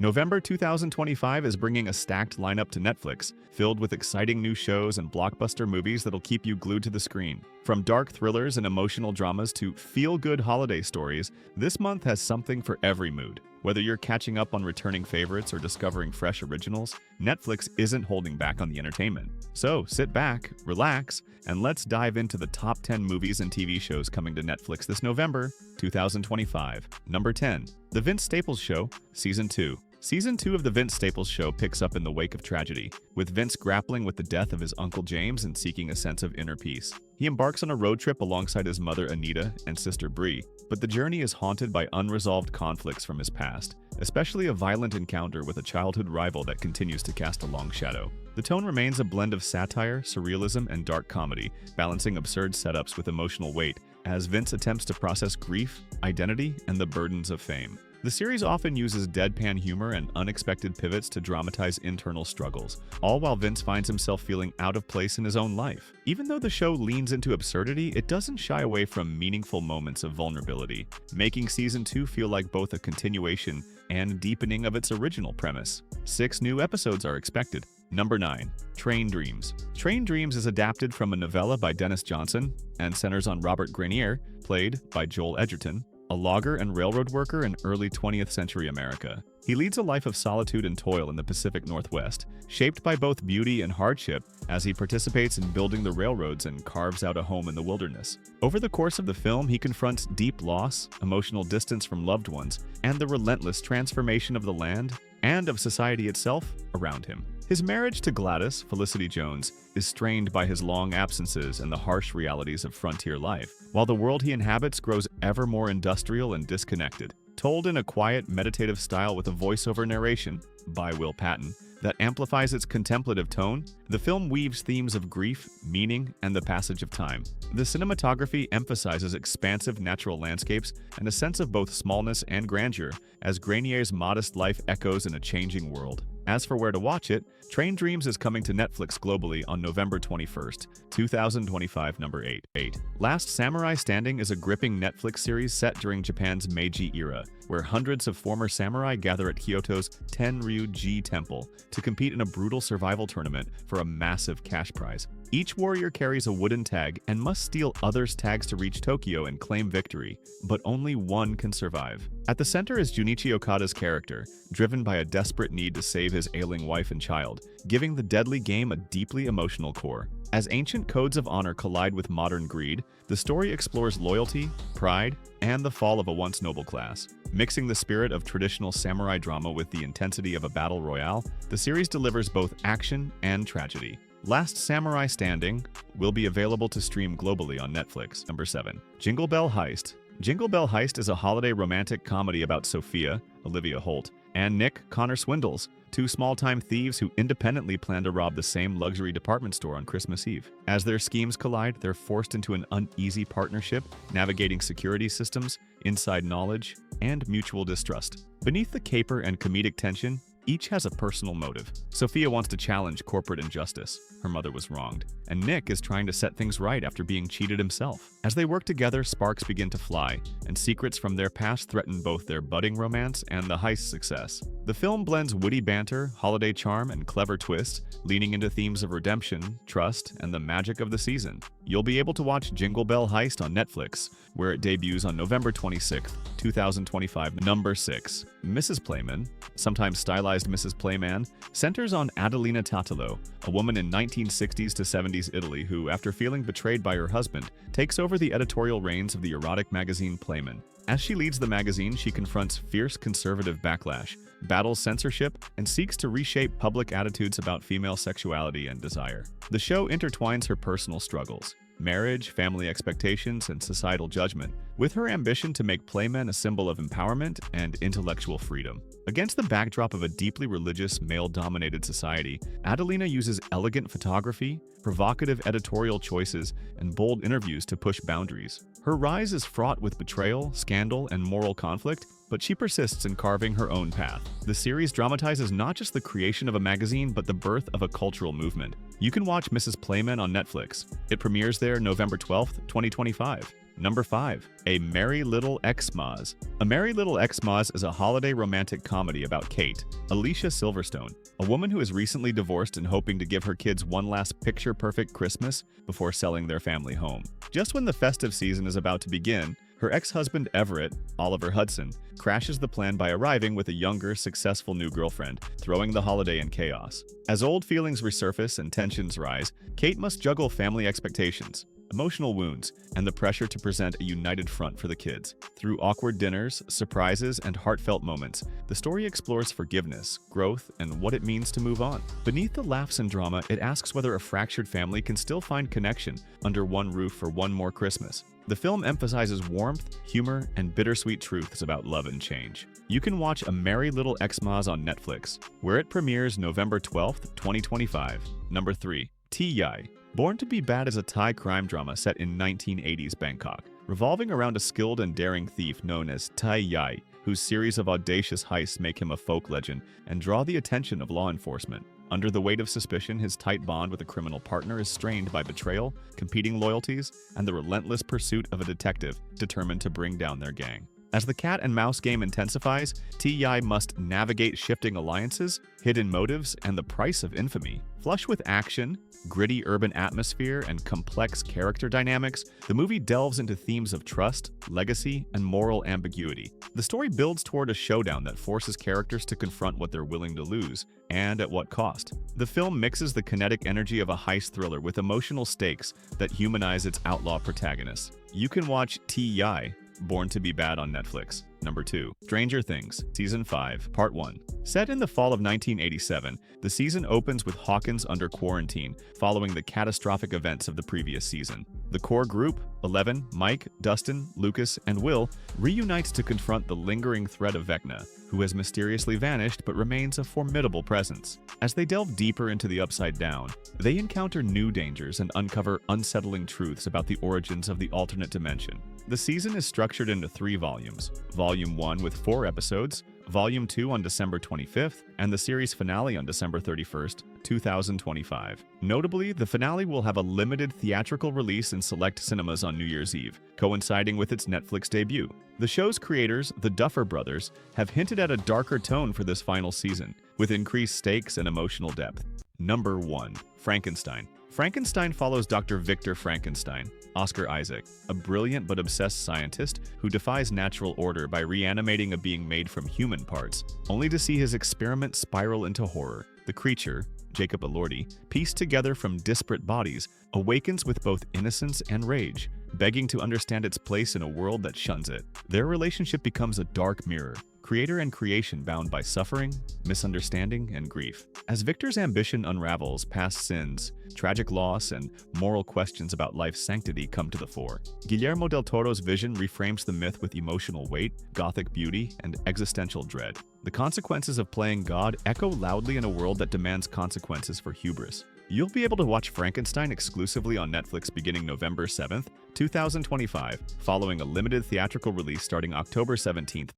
November 2025 is bringing a stacked lineup to Netflix, filled with exciting new shows and blockbuster movies that'll keep you glued to the screen. From dark thrillers and emotional dramas to feel-good holiday stories, this month has something for every mood. Whether you're catching up on returning favorites or discovering fresh originals, Netflix isn't holding back on the entertainment. So sit back, relax, and let's dive into the top 10 movies and TV shows coming to Netflix this November 2025. Number 10. The Vince Staples Show, Season 2. Season 2 of The Vince Staples Show picks up in the wake of tragedy, with Vince grappling with the death of his Uncle James and seeking a sense of inner peace. He embarks on a road trip alongside his mother Anita and sister Bree, but the journey is haunted by unresolved conflicts from his past, especially a violent encounter with a childhood rival that continues to cast a long shadow. The tone remains a blend of satire, surrealism, and dark comedy, balancing absurd setups with emotional weight as Vince attempts to process grief, identity, and the burdens of fame. The series often uses deadpan humor and unexpected pivots to dramatize internal struggles, all while Vince finds himself feeling out of place in his own life. Even though the show leans into absurdity, it doesn't shy away from meaningful moments of vulnerability, making Season 2 feel like both a continuation and deepening of its original premise. 6 new episodes are expected. Number 9. Train Dreams. Train Dreams is adapted from a novella by Dennis Johnson and centers on Robert Grenier, played by Joel Edgerton, a logger and railroad worker in early 20th century America. He leads a life of solitude and toil in the Pacific Northwest, shaped by both beauty and hardship as he participates in building the railroads and carves out a home in the wilderness. Over the course of the film, he confronts deep loss, emotional distance from loved ones, and the relentless transformation of the land and of society itself around him. His marriage to Gladys, Felicity Jones, is strained by his long absences and the harsh realities of frontier life, while the world he inhabits grows ever more industrial and disconnected. Told in a quiet, meditative style with a voiceover narration by Will Patton that amplifies its contemplative tone, the film weaves themes of grief, meaning, and the passage of time. The cinematography emphasizes expansive natural landscapes and a sense of both smallness and grandeur, as Grenier's modest life echoes in a changing world. As for where to watch it, Train Dreams is coming to Netflix globally on November 21st, 2025. Number 8. Last Samurai Standing is a gripping Netflix series set during Japan's Meiji era, where hundreds of former samurai gather at Kyoto's Tenryuji Temple to compete in a brutal survival tournament for a massive cash prize. Each warrior carries a wooden tag and must steal others' tags to reach Tokyo and claim victory, but only one can survive. At the center is Junichi Okada's character, driven by a desperate need to save his ailing wife and child, giving the deadly game a deeply emotional core. As ancient codes of honor collide with modern greed, the story explores loyalty, pride, and the fall of a once noble class. Mixing the spirit of traditional samurai drama with the intensity of a battle royale, the series delivers both action and tragedy. Last Samurai Standing will be available to stream globally on Netflix. Number 7. Jingle Bell Heist. Jingle Bell Heist is a holiday romantic comedy about Sophia, Olivia Holt, and Nick, Connor Swindles, two small-time thieves who independently plan to rob the same luxury department store on Christmas Eve. As their schemes collide, they're forced into an uneasy partnership, navigating security systems, inside knowledge, and mutual distrust. Beneath the caper and comedic tension, each has a personal motive. Sophia wants to challenge corporate injustice. Her mother was wronged. And Nick is trying to set things right after being cheated himself. As they work together, sparks begin to fly, and secrets from their past threaten both their budding romance and the heist's success. The film blends witty banter, holiday charm, and clever twists, leaning into themes of redemption, trust, and the magic of the season. You'll be able to watch Jingle Bell Heist on Netflix, where it debuts on November 26th, 2025. Number 6. Mrs. Playman, sometimes stylized Mrs. Playman, centers on Adelina Tatalo, a woman in 1960s to 70s Italy who, after feeling betrayed by her husband, takes over the editorial reins of the erotic magazine Playman. As she leads the magazine, she confronts fierce conservative backlash, battles censorship, and seeks to reshape public attitudes about female sexuality and desire. The show intertwines her personal struggles, marriage, family expectations, and societal judgment, with her ambition to make Playmen a symbol of empowerment and intellectual freedom. Against the backdrop of a deeply religious, male-dominated society, Adelina uses elegant photography, provocative editorial choices, and bold interviews to push boundaries. Her rise is fraught with betrayal, scandal, and moral conflict, but she persists in carving her own path. The series dramatizes not just the creation of a magazine, but the birth of a cultural movement. You can watch Mrs. Playman on Netflix. It premieres there November 12th, 2025. Number 5. A Merry Little Xmas. A Merry Little Xmas is a holiday romantic comedy about Kate, Alicia Silverstone, a woman who is recently divorced and hoping to give her kids one last picture-perfect Christmas before selling their family home. Just when the festive season is about to begin, her ex-husband Everett, Oliver Hudson, crashes the plan by arriving with a younger, successful new girlfriend, throwing the holiday in chaos. As old feelings resurface and tensions rise, Kate must juggle family expectations, emotional wounds, and the pressure to present a united front for the kids. Through awkward dinners, surprises, and heartfelt moments, the story explores forgiveness, growth, and what it means to move on. Beneath the laughs and drama, it asks whether a fractured family can still find connection under one roof for one more Christmas. The film emphasizes warmth, humor, and bittersweet truths about love and change. You can watch A Merry Little Xmas on Netflix, where it premieres November 12th, 2025. Number 3. Ti. Born to be Bad is a Thai crime drama set in 1980s Bangkok, revolving around a skilled and daring thief known as Tai Yai, whose series of audacious heists make him a folk legend and draw the attention of law enforcement. Under the weight of suspicion, his tight bond with a criminal partner is strained by betrayal, competing loyalties, and the relentless pursuit of a detective determined to bring down their gang. As the cat and mouse game intensifies, Ti must navigate shifting alliances, hidden motives, and the price of infamy. Flush with action, gritty urban atmosphere, and complex character dynamics, the movie delves into themes of trust, legacy, and moral ambiguity. The story builds toward a showdown that forces characters to confront what they're willing to lose, and at what cost. The film mixes the kinetic energy of a heist thriller with emotional stakes that humanize its outlaw protagonists. You can watch Ti, Born to be Bad on Netflix. Number 2. Stranger Things, Season 5, Part 1. Set in the fall of 1987, the season opens with Hawkins under quarantine following the catastrophic events of the previous season. The core group, Eleven, Mike, Dustin, Lucas, and Will, reunites to confront the lingering threat of Vecna, who has mysteriously vanished but remains a formidable presence. As they delve deeper into the Upside Down, they encounter new dangers and uncover unsettling truths about the origins of the alternate dimension. The season is structured into 3 volumes. Volume 1 with 4 episodes, Volume 2 on December 25th, and the series finale on December 31st, 2025. Notably, the finale will have a limited theatrical release in select cinemas on New Year's Eve, coinciding with its Netflix debut. The show's creators, the Duffer Brothers, have hinted at a darker tone for this final season, with increased stakes and emotional depth. Number 1. Frankenstein. Frankenstein follows Dr. Victor Frankenstein, Oscar Isaac, a brilliant but obsessed scientist who defies natural order by reanimating a being made from human parts, only to see his experiment spiral into horror. The creature, Jacob Elordi, pieced together from disparate bodies, awakens with both innocence and rage, begging to understand its place in a world that shuns it. Their relationship becomes a dark mirror, creator and creation bound by suffering, misunderstanding, and grief. As Victor's ambition unravels, past sins, tragic loss, and moral questions about life's sanctity come to the fore. Guillermo del Toro's vision reframes the myth with emotional weight, gothic beauty, and existential dread. The consequences of playing God echo loudly in a world that demands consequences for hubris. You'll be able to watch Frankenstein exclusively on Netflix beginning November 7th, 2025, following a limited theatrical release starting October 17th,